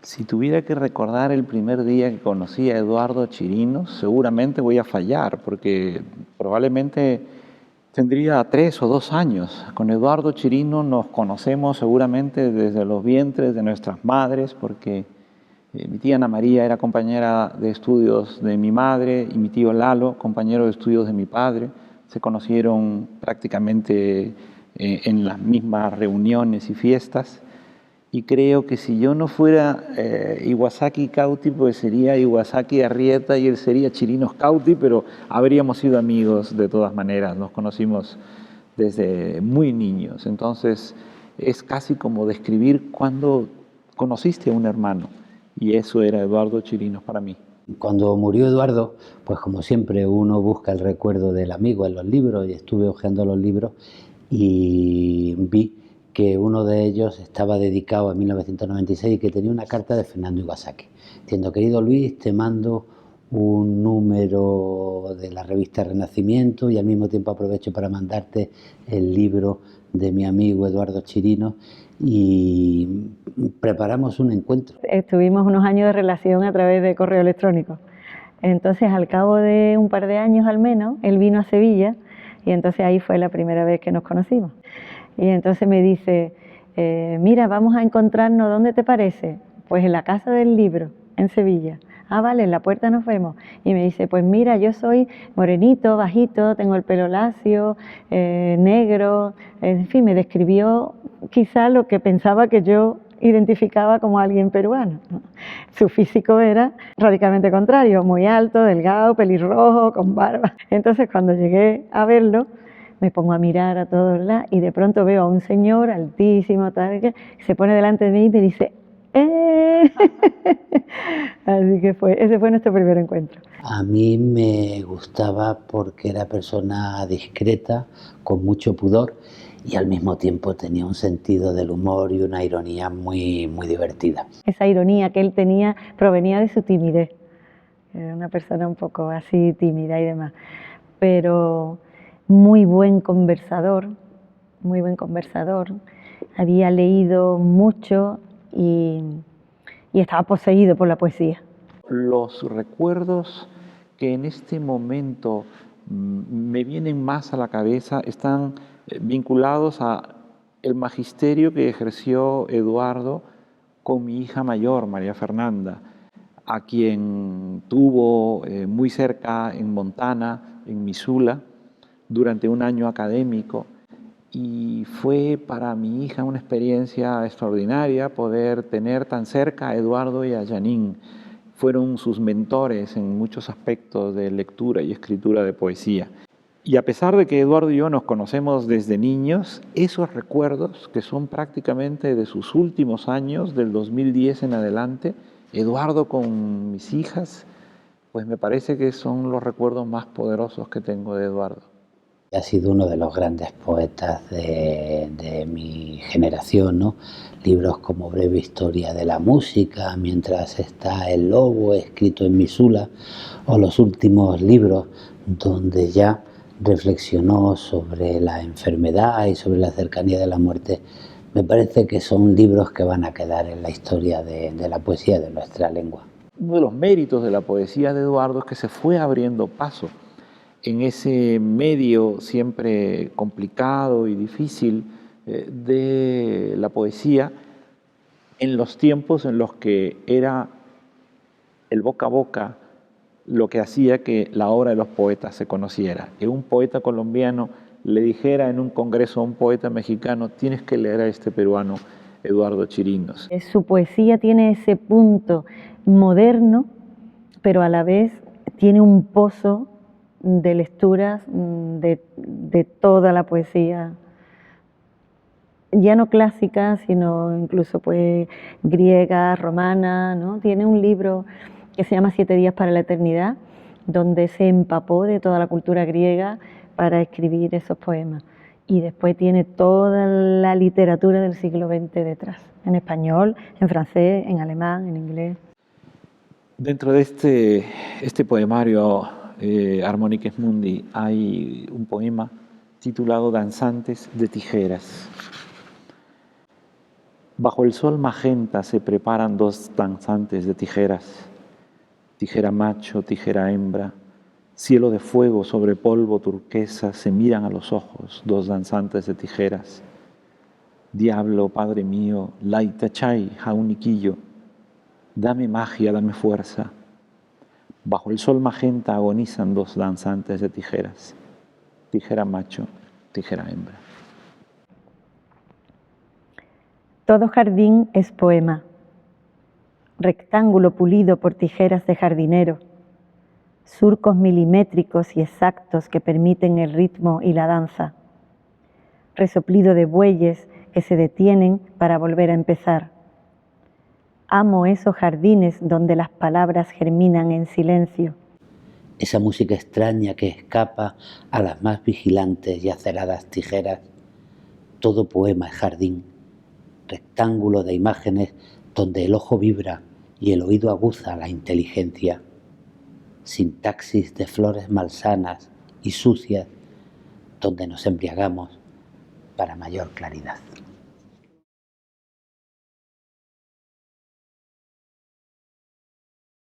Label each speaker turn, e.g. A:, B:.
A: Si tuviera que recordar el primer día que conocí a Eduardo Chirinos, seguramente voy a fallar, porque probablemente tendría 3 o 2 años. Con Eduardo Chirinos nos conocemos seguramente desde los vientres de nuestras madres, porque mi tía Ana María era compañera de estudios de mi madre y mi tío Lalo, compañero de estudios de mi padre. Se conocieron prácticamente en las mismas reuniones y fiestas. Y creo que si yo no fuera Iwasaki Cauti, pues sería Iwasaki Arrieta y él sería Chirinos Cauti, pero habríamos sido amigos de todas maneras, nos conocimos desde muy niños. Entonces es casi como describir cuando conociste a un hermano, y eso era Eduardo Chirinos para mí.
B: Cuando murió Eduardo, pues como siempre uno busca el recuerdo del amigo en los libros, y estuve hojeando los libros y vi que uno de ellos estaba dedicado a 1996 y que tenía una carta de Fernando Iwasaki, diciendo: querido Luis, te mando un número de la revista Renacimiento y al mismo tiempo aprovecho para mandarte el libro de mi amigo Eduardo Chirinos, y preparamos un encuentro.
C: Tuvimos unos años de relación a través de correo electrónico. Entonces, al cabo de un par de años al menos, él vino a Sevilla y entonces ahí fue la primera vez que nos conocimos. Y entonces me dice, mira, vamos a encontrarnos, ¿dónde te parece? Pues en la Casa del Libro, en Sevilla. Ah, vale, en la puerta nos vemos. Y me dice, pues mira, yo soy morenito, bajito, tengo el pelo lacio, negro, en fin, me describió quizá lo que pensaba que yo identificaba como alguien peruano. Su físico era radicalmente contrario, muy alto, delgado, pelirrojo, con barba. Entonces, cuando llegué a verlo, me pongo a mirar a todos lados y de pronto veo a un señor altísimo, tal, que se pone delante de mí y me dice, ¡eh! Así que ese fue nuestro primer encuentro.
B: A mí me gustaba porque era persona discreta, con mucho pudor, y al mismo tiempo tenía un sentido del humor y una ironía muy, muy divertida.
C: Esa ironía que él tenía provenía de su timidez. Era una persona un poco así tímida y demás, pero muy buen conversador, muy buen conversador. Había leído mucho y estaba poseído por la poesía.
A: Los recuerdos que en este momento me vienen más a la cabeza están vinculados a el magisterio que ejerció Eduardo con mi hija mayor, María Fernanda, a quien tuvo muy cerca en Montana, en Missoula, durante un año académico, y fue para mi hija una experiencia extraordinaria poder tener tan cerca a Eduardo y a Janine. Fueron sus mentores en muchos aspectos de lectura y escritura de poesía. Y a pesar de que Eduardo y yo nos conocemos desde niños, esos recuerdos que son prácticamente de sus últimos años, del 2010 en adelante, Eduardo con mis hijas, pues me parece que son los recuerdos más poderosos que tengo de Eduardo.
B: Ha sido uno de los grandes poetas de mi generación, ¿no? Libros como Breve Historia de la Música, Mientras está el lobo, escrito en Missoula, o los últimos libros donde ya reflexionó sobre la enfermedad y sobre la cercanía de la muerte. Me parece que son libros que van a quedar en la historia de la poesía de nuestra lengua.
A: Uno de los méritos de la poesía de Eduardo es que se fue abriendo paso en ese medio siempre complicado y difícil de la poesía en los tiempos en los que era el boca a boca lo que hacía que la obra de los poetas se conociera. Que un poeta colombiano le dijera en un congreso a un poeta mexicano: tienes que leer a este peruano Eduardo Chirinos.
C: Su poesía tiene ese punto moderno, pero a la vez tiene un pozo de lecturas de toda la poesía, ya no clásica, sino incluso pues griega, romana, ¿no? Tiene un libro que se llama 7 días para la eternidad, donde se empapó de toda la cultura griega para escribir esos poemas. Y después tiene toda la literatura del siglo XX detrás, en español, en francés, en alemán, en inglés.
A: Dentro de este poemario Harmonices Mundi hay un poema titulado Danzantes de tijeras. Bajo el sol magenta se preparan dos danzantes de tijeras, tijera macho, tijera hembra, cielo de fuego sobre polvo turquesa, se miran a los ojos dos danzantes de tijeras. Diablo, padre mío, laitachai, jauniquillo, dame magia, dame fuerza. Bajo el sol magenta agonizan dos danzantes de tijeras, tijera macho, tijera hembra.
C: Todo jardín es poema, rectángulo pulido por tijeras de jardinero, surcos milimétricos y exactos que permiten el ritmo y la danza, resoplido de bueyes que se detienen para volver a empezar. Amo esos jardines donde las palabras germinan en silencio.
B: Esa música extraña que escapa a las más vigilantes y aceradas tijeras. Todo poema es jardín, rectángulo de imágenes donde el ojo vibra y el oído aguza la inteligencia. Sintaxis de flores malsanas y sucias donde nos embriagamos para mayor claridad.